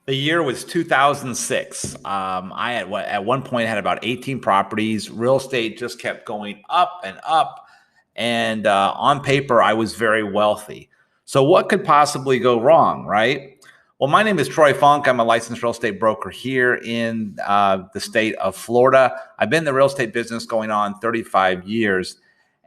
The year was 2006. I at one point had about 18 properties. Real estate just kept going up and up. And on paper, I was very wealthy. So what could possibly go wrong, right? Well, my name is Troy Funk. I'm a licensed real estate broker here in the state of Florida. I've been in the real estate business going on 35 years.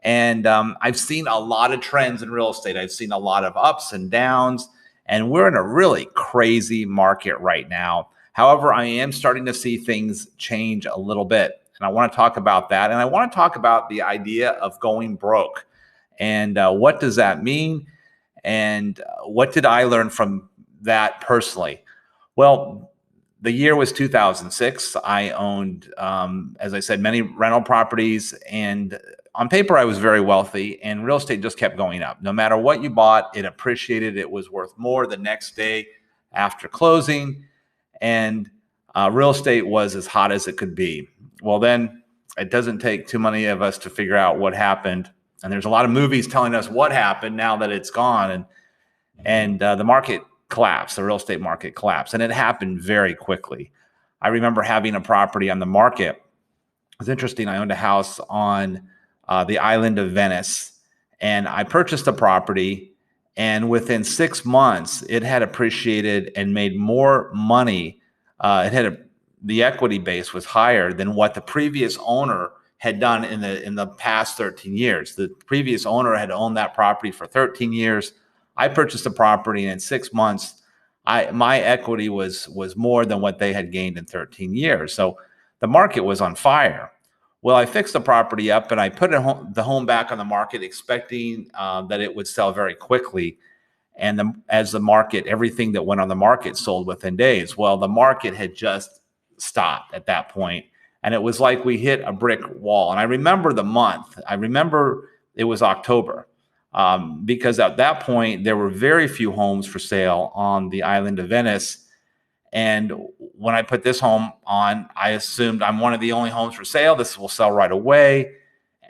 And I've seen a lot of trends in real estate. I've seen a lot of ups and downs. And we're in a really crazy market right now. However, I am starting to see things change a little bit. And I want to talk about that. And I want to talk about the idea of going broke. And what does that mean? And what did I learn from that personally? Well, the year was 2006. I owned, as I said, many rental properties. And on paper, I was very wealthy, and real estate just kept going up. No matter what you bought, it appreciated. It was worth more the next day after closing. And real estate was as hot as it could be. Well, then it doesn't take too many of us to figure out what happened. And there's a lot of movies telling us what happened now that it's gone. And the market collapsed, the real estate market collapsed. And it happened very quickly. I remember having a property on the market. It was interesting. I owned a house on the island of Venice, and I purchased a property, and within 6 months, it had appreciated and made more money. The equity base was higher than what the previous owner had done in the past 13 years. The previous owner had owned that property for 13 years. I purchased a property, and in 6 months, my equity was more than what they had gained in 13 years. So the market was on fire. Well, I fixed the property up and I put the home back on the market, expecting that it would sell very quickly. And as the market, everything that went on the market sold within days. Well, the market had just stopped at that point, and it was like we hit a brick wall. And I remember the month. I remember it was October, because at that point there were very few homes for sale on the island of Venice. And when I put this home on, I assumed I'm one of the only homes for sale. This will sell right away.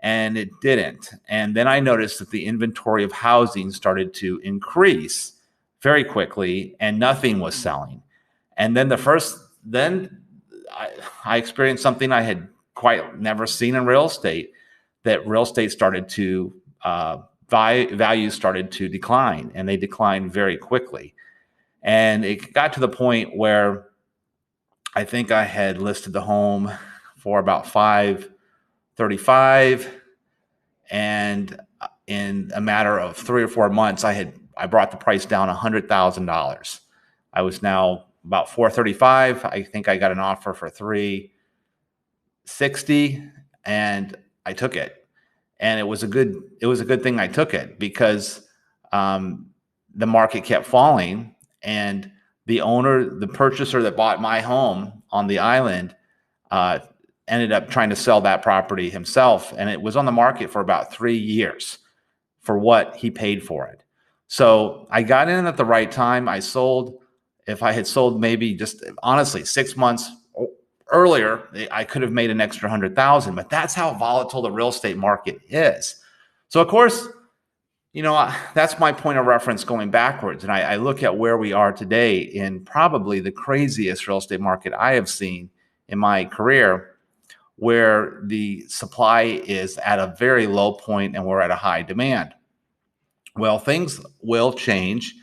And it didn't. And then I noticed that the inventory of housing started to increase very quickly, and nothing was selling. And then I experienced something I had quite never seen in real estate, that real estate started to, values started to decline, and they declined very quickly. And it got to the point where I think I had listed the home for about $535, and in a matter of 3 or 4 months, I brought the price down $100,000. I was now about $435. I think I got an offer for $360, and I took it. And it was a good thing I took it, because the market kept falling. And the purchaser that bought my home on the island, ended up trying to sell that property himself. And it was on the market for about 3 years for what he paid for it. So I got in at the right time. I sold. If I had sold maybe just honestly 6 months earlier, I could have made an extra 100,000. But that's how volatile the real estate market is. So of course, that's my point of reference going backwards. And I look at where we are today in probably the craziest real estate market I have seen in my career, where the supply is at a very low point and we're at a high demand. Well, things will change.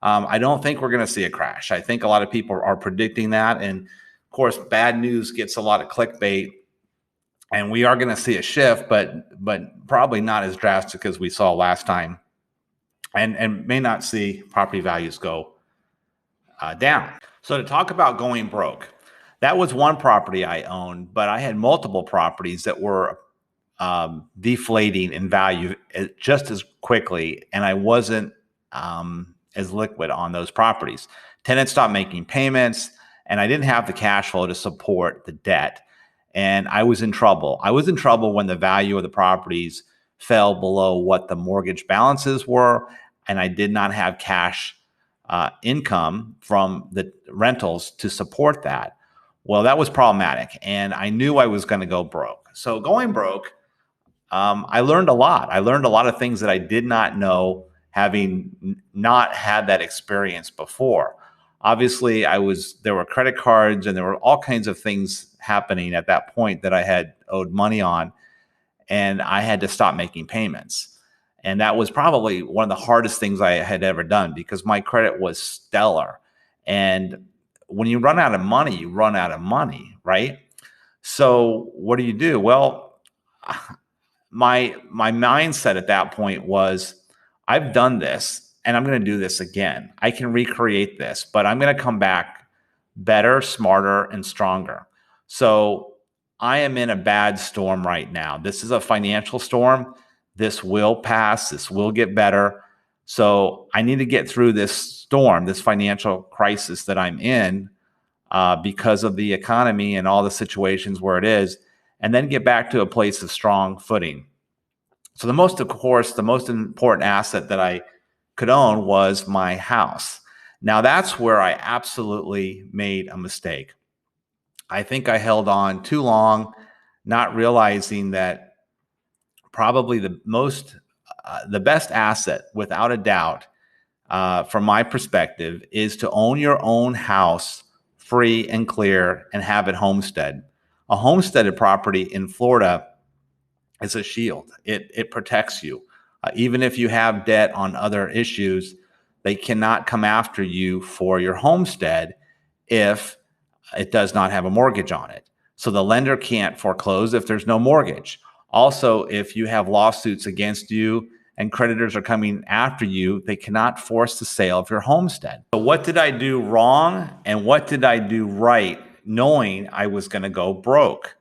I don't think we're going to see a crash. I think a lot of people are predicting that. And of course, bad news gets a lot of clickbait. And we are going to see a shift, but probably not as drastic as we saw last time, and may not see property values go down. So to talk about going broke, that was one property I owned, but I had multiple properties that were deflating in value just as quickly, and I wasn't as liquid on those properties. Tenants stopped making payments, and I didn't have the cash flow to support the debt. And I was in trouble. I was in trouble when the value of the properties fell below what the mortgage balances were, and I did not have cash income from the rentals to support that. Well, that was problematic, and I knew I was going to go broke. So going broke, I learned a lot. I learned a lot of things that I did not know, having not had that experience before. Obviously, there were credit cards and there were all kinds of things happening at that point that I had owed money on, and I had to stop making payments. And that was probably one of the hardest things I had ever done because my credit was stellar. And when you run out of money, you run out of money, right? So what do you do? Well, my mindset at that point was, I've done this and I'm going to do this again. I can recreate this, but I'm going to come back better, smarter, and stronger. So I am in a bad storm right now. This is a financial storm. This will pass. This will get better. So I need to get through this storm, this financial crisis that I'm in, because of the economy and all the situations where it is, and then get back to a place of strong footing. So the most important asset that I could own was my house. Now that's where I absolutely made a mistake. I think I held on too long, not realizing that probably the best asset, without a doubt, from my perspective, is to own your own house free and clear and have it homestead. A homesteaded property in Florida is a shield. It protects you. Even if you have debt on other issues, they cannot come after you for your homestead if it does not have a mortgage on it. So the lender can't foreclose if there's no mortgage. Also, if you have lawsuits against you and creditors are coming after you, they cannot force the sale of your homestead. So what did I do wrong and what did I do right, knowing I was going to go broke?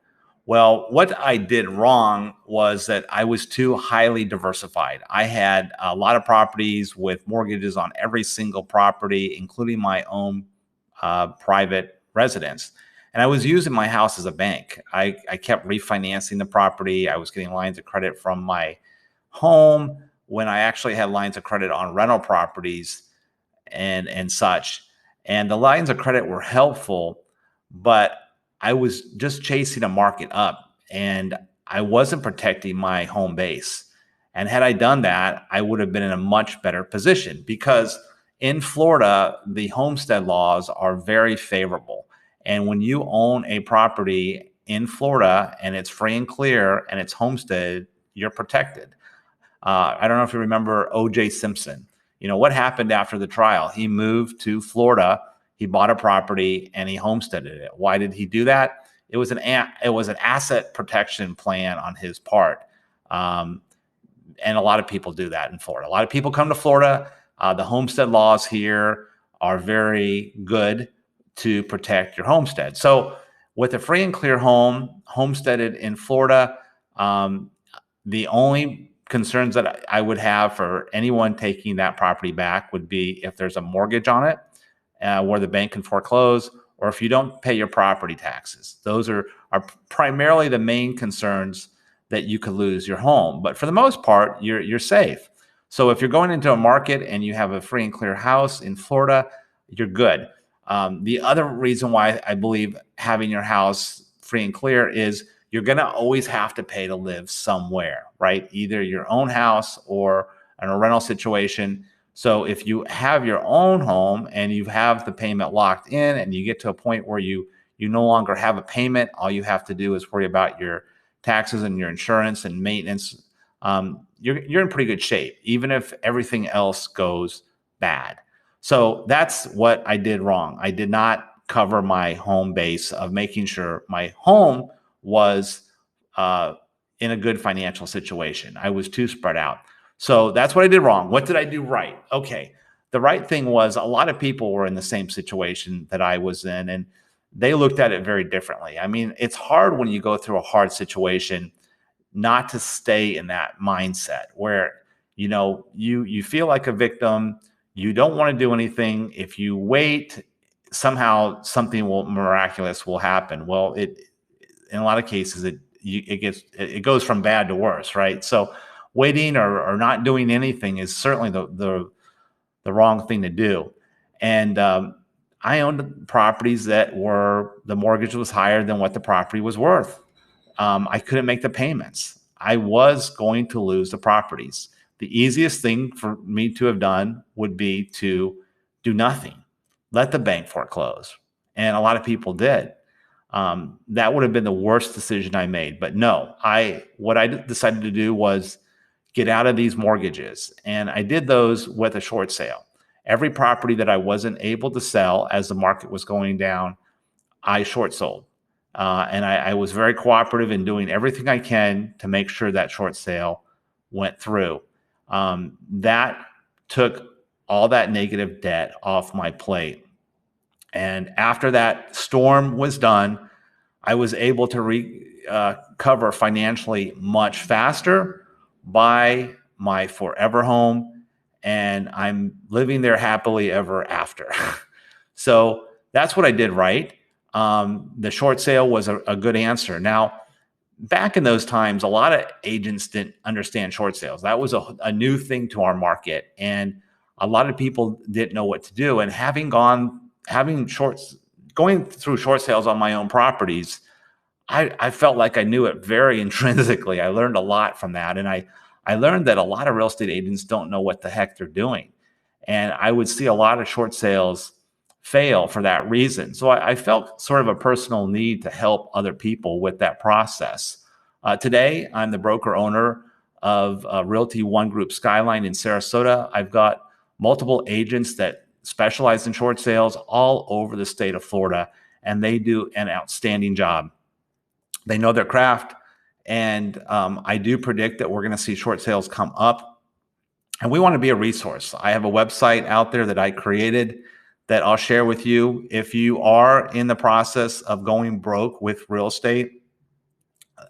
Well, what I did wrong was that I was too highly diversified. I had a lot of properties with mortgages on every single property, including my own private residence. And I was using my house as a bank. I kept refinancing the property. I was getting lines of credit from my home when I actually had lines of credit on rental properties and such. And the lines of credit were helpful, but I was just chasing a market up and I wasn't protecting my home base. And had I done that, I would have been in a much better position because in Florida, the homestead laws are very favorable. And when you own a property in Florida and it's free and clear and it's homesteaded, you're protected. I don't know if you remember O.J. Simpson. You know, what happened after the trial? He moved to Florida, he bought a property, and he homesteaded it. Why did he do that? It was an asset protection plan on his part. And a lot of people do that in Florida. A lot of people come to Florida. The homestead laws here are very good to protect your homestead. So with a free and clear home, homesteaded in Florida, the only concerns that I would have for anyone taking that property back would be if there's a mortgage on it, where the bank can foreclose, or if you don't pay your property taxes. Those are primarily the main concerns that you could lose your home. But for the most part, you're safe. So if you're going into a market and you have a free and clear house in Florida, you're good. The other reason why I believe having your house free and clear is you're going to always have to pay to live somewhere, right? Either your own house or in a rental situation. So if you have your own home and you have the payment locked in and you get to a point where you no longer have a payment, all you have to do is worry about your taxes and your insurance and maintenance. You're in pretty good shape, even if everything else goes bad. So that's what I did wrong. I did not cover my home base of making sure my home was in a good financial situation. I was too spread out. So that's what I did wrong. What did I do right? Okay. The right thing was a lot of people were in the same situation that I was in, and they looked at it very differently. I mean, it's hard when you go through a hard situation not to stay in that mindset where, you feel like a victim. You don't want to do anything. If you wait, somehow something miraculous will happen. Well, in a lot of cases, it goes from bad to worse, right? So waiting or not doing anything is certainly the wrong thing to do. And I owned properties that the mortgage was higher than what the property was worth. I couldn't make the payments. I was going to lose the properties. The easiest thing for me to have done would be to do nothing. let the bank foreclose. And a lot of people did. That would have been the worst decision I made. But no, what I decided to do was get out of these mortgages. And I did those with a short sale. Every property that I wasn't able to sell as the market was going down, I short sold. And I was very cooperative in doing everything I can to make sure that short sale went through. That took all that negative debt off my plate. And after that storm was done, I was able to recover financially much faster, buy my forever home, and I'm living there happily ever after. So that's what I did right. The short sale was a good answer. Now, back in those times, a lot of agents didn't understand short sales. That was a new thing to our market, and a lot of people didn't know what to do. And going through short sales on my own properties, I felt like I knew it very intrinsically. I learned a lot from that, and I learned that a lot of real estate agents don't know what the heck they're doing, and I would see a lot of short sales fail for that reason. So I felt sort of a personal need to help other people with that process. Today, I'm the broker owner of Realty One Group Skyline in Sarasota. I've got multiple agents that specialize in short sales all over the state of Florida, and they do an outstanding job. They know their craft, and I do predict that we're going to see short sales come up, and we want to be a resource. I have a website out there that I created that I'll share with you. If you are in the process of going broke with real estate,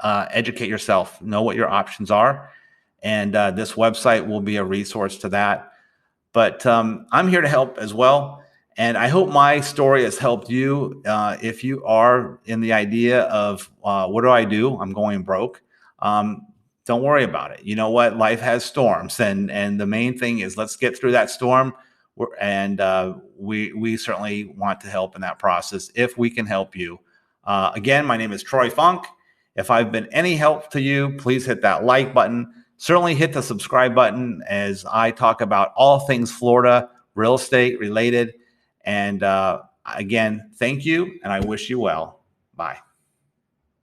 educate yourself, know what your options are, and this website will be a resource to that. But I'm here to help as well. And I hope my story has helped you. If you are in the idea of what do I do? I'm going broke. Don't worry about it. You know what? Life has storms, and the main thing is let's get through that storm. And we certainly want to help in that process if we can help you. Again, my name is Troy Funk. If I've been any help to you, please hit that like button. Certainly hit the subscribe button as I talk about all things Florida real estate related. And again, thank you, and I wish you well. Bye.